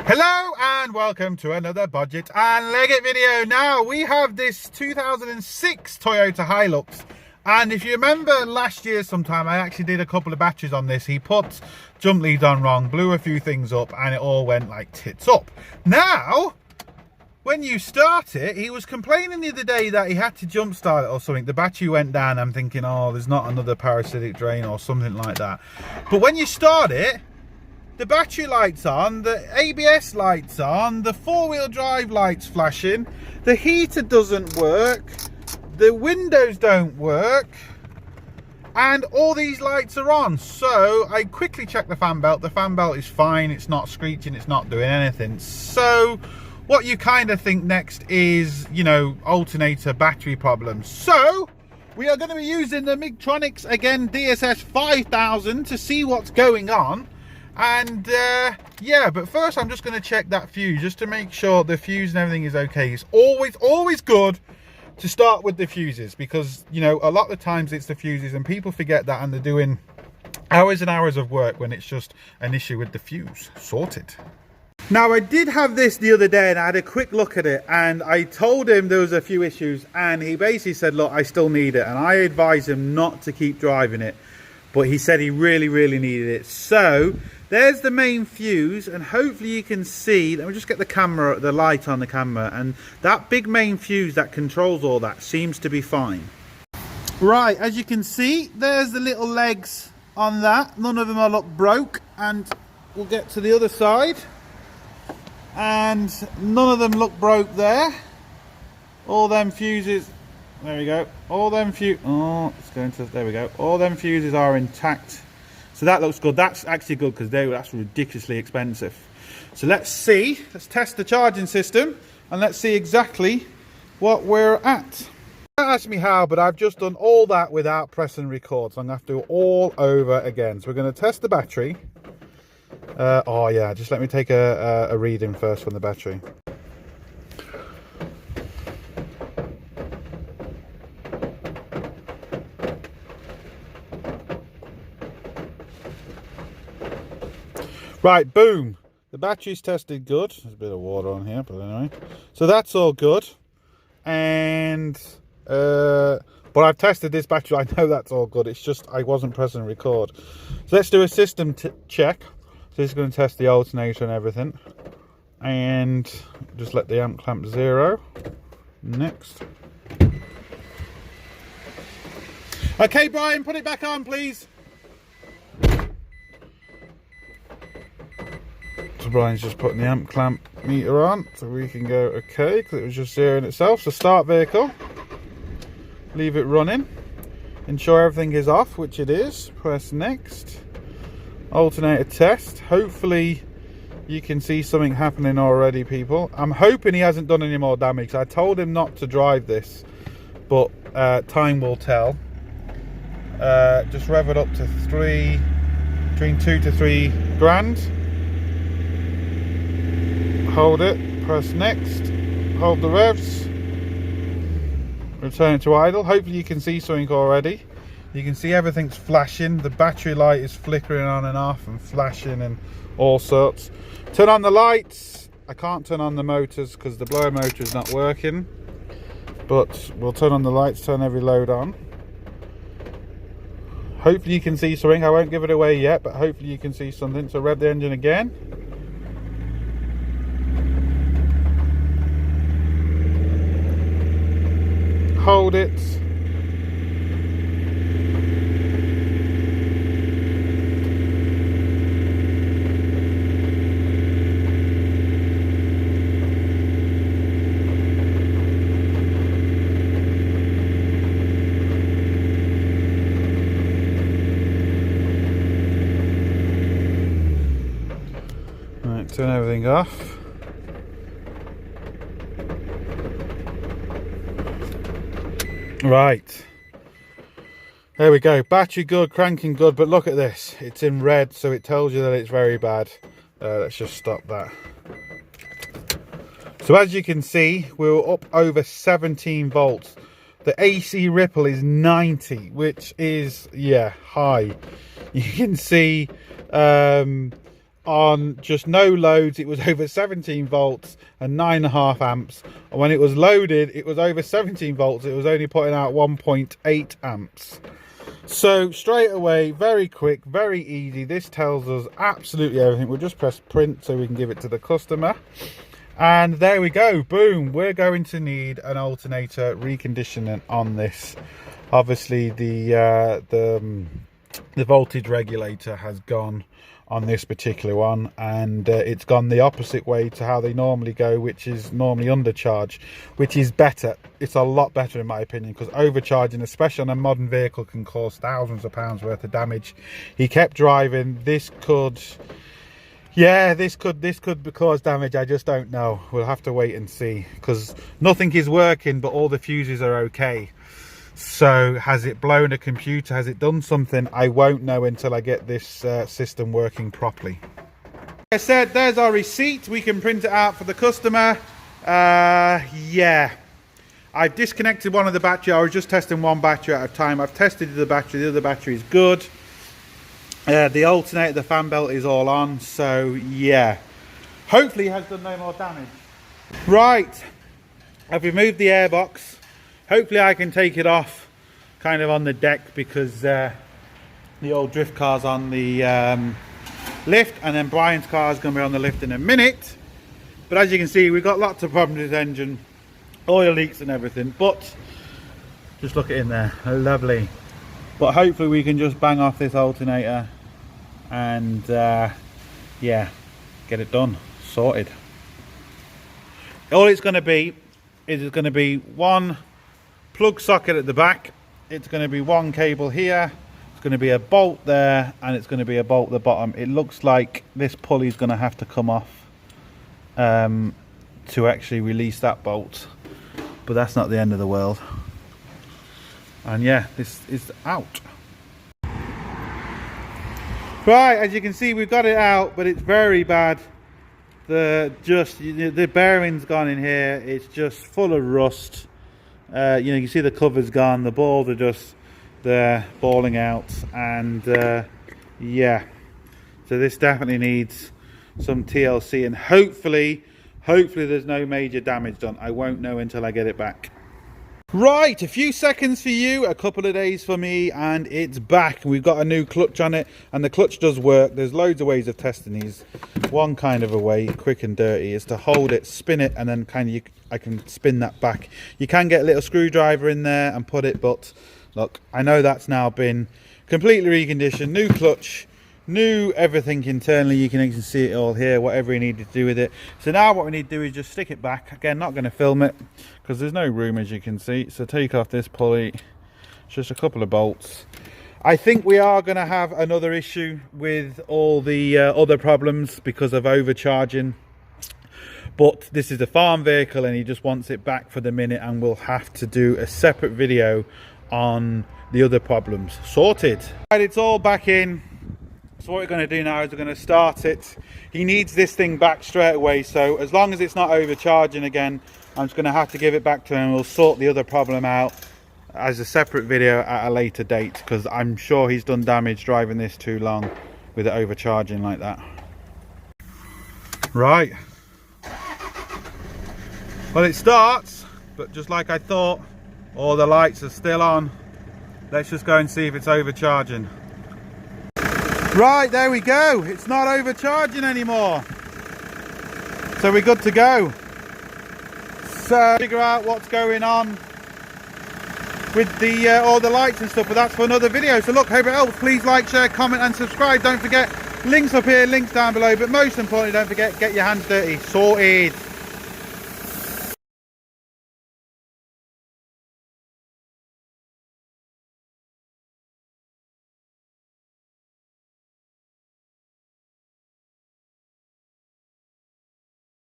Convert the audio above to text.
Hello and welcome to another Budget and Leggit video. Now we have this 2006 Toyota Hilux, and if you remember last year sometime I actually did a couple of batches on this. He put jump leads on wrong, blew a few things up, and it all went like tits up. Now when you start it, he was complaining the other day that he had to jump start it or something. The battery went down. I'm thinking, oh, there's not another parasitic drain or something like that. But when you start it, the battery light's on, the ABS light's on, the four-wheel drive light's flashing, the heater doesn't work, the windows don't work, and all these lights are on. So I quickly checked the fan belt. The fan belt is fine, it's not screeching, it's not doing anything. So what you kind of think next is, you know, alternator battery problems. So we are going to be using the Migtronics again DSS 5000 to see what's going on. And yeah, but first I'm just going to check that fuse just to make sure the fuse and everything is okay. It's always good to start with the fuses, because, you know, a lot of the times it's the fuses and people forget that and they're doing hours and hours of work when it's just an issue with the fuse. Sorted. Now I did have this the other day and I had a quick look at it, and I told him there was a few issues, and he basically said, look, I still need it, and I advised him not to keep driving it, but he said he really needed it. So there's the main fuse, and hopefully you can see, let me just get the light on the camera, and that big main fuse that controls all that seems to be fine. Right, as you can see, there's the little legs on that. None of them are look broke, and we'll get to the other side, and none of them look broke there. All them fuses, there we go, all them there we go, all them fuses are intact. So that looks good. That's actually good, because that's ridiculously expensive. So let's test the charging system and let's see exactly what we're at. Don't ask me how, but I've just done all that without pressing record, so I'm going to have to do it all over again. So we're going to test the battery. Oh yeah, just let me take a reading first from the battery. Right, boom. The battery's tested good. There's a bit of water on here, but anyway. So that's all good. And but I've tested this battery. I know that's all good. It's just I wasn't pressing record. So let's do a system check. So this is going to test the alternator and everything. And just let the amp clamp 0. Next. Okay, Brian, put it back on, please. So Brian's just putting the amp clamp meter on so we can go okay, because it was just zeroing itself. So start vehicle, leave it running, ensure everything is off, which it is. Press next. Alternator test. Hopefully you can see something happening already, people. I'm hoping he hasn't done any more damage. I told him not to drive this, but time will tell. Just rev it up to between 2 to 3 grand. Hold it, press next, hold the revs, return it to idle. Hopefully you can see something already. You can see everything's flashing. The battery light is flickering on and off and flashing and all sorts. Turn on the lights. I can't turn on the motors because the blower motor is not working, but we'll turn on the lights, turn every load on. Hopefully you can see something. I won't give it away yet, but hopefully you can see something. So rev the engine again. Hold it. Right, turn everything off. Right, there we go. Battery good, cranking good, but look at this, it's in red, so it tells you that it's very bad. Let's just stop that. So as you can see, we're up over 17 volts. The AC ripple is 90, which is, yeah, high. You can see on just no loads it was over 17 volts and 9.5 amps, and when it was loaded it was over 17 volts. It was only putting out 1.8 amps. So straight away, very quick, very easy. This tells us absolutely everything. We'll just press print so we can give it to the customer, and there we go. Boom. We're going to need an alternator reconditioning on this. Obviously the voltage regulator has gone on this particular one, and it's gone the opposite way to how they normally go, which is normally undercharge, which is better. It's a lot better in my opinion, because overcharging, especially on a modern vehicle, can cause thousands of pounds worth of damage. He kept driving. This could, yeah, this could cause damage. I just don't know. We'll have to wait and see, because nothing is working but all the fuses are okay. So has it blown a computer? Has it done something? I won't know until I get this system working properly. Like I said, there's our receipt. We can print it out for the customer. Yeah, I've disconnected one of the battery. I was just testing one battery at a time. I've tested the battery. The other battery is good. The alternator, the fan belt is all on. So yeah, hopefully it has done no more damage. Right, I've removed the airbox. Hopefully I can take it off kind of on the deck, because the old drift car's on the lift, and then Brian's car is going to be on the lift in a minute. But as you can see, we've got lots of problems with the engine, oil leaks and everything, but just look at in there, lovely. But hopefully we can just bang off this alternator and yeah, get it done, sorted. All it's going to be is it's going to be one plug socket at the back, it's going to be one cable here, it's going to be a bolt there, and it's going to be a bolt at the bottom. It looks like this pulley is going to have to come off to actually release that bolt, but that's not the end of the world. And yeah, this is out. Right, as you can see, we've got it out, but it's very bad. The bearing's gone in here, it's just full of rust. You know, you can see the cover's gone, the balls are just there balling out, and yeah, so this definitely needs some TLC, and hopefully there's no major damage done. I won't know until I get it back. Right, a few seconds for you, a couple of days for me, and it's back. We've got a new clutch on it, and the clutch does work. There's loads of ways of testing these. One kind of a way, quick and dirty, is to hold it, spin it, and then kind of I can spin that back. You can get a little screwdriver in there and put it, but look, I know that's now been completely reconditioned. New clutch, new everything internally. You can even see it all here, whatever you need to do with it. So now what we need to do is just stick it back. Again, not going to film it because there's no room, as you can see. So take off this pulley, just a couple of bolts. I think we are going to have another issue with all the other problems because of overcharging, but this is a farm vehicle and he just wants it back for the minute, and we'll have to do a separate video on the other problems. Sorted. Right, it's all back in. So what we're going to do now is we're going to start it. He needs this thing back straight away, so as long as it's not overcharging again, I'm just going to have to give it back to him. We'll sort the other problem out as a separate video at a later date, because I'm sure he's done damage driving this too long with it overcharging like that. Right, well, it starts, but just like I thought, all the lights are still on. Let's just go and see if it's overcharging. Right, there we go. It's not overcharging anymore. So we're good to go. So figure out what's going on with the all the lights and stuff, but that's for another video. So look, hope it helps. Please like, share, comment and subscribe. Don't forget, links up here, links down below, but most importantly, don't forget, get your hands dirty. Sorted.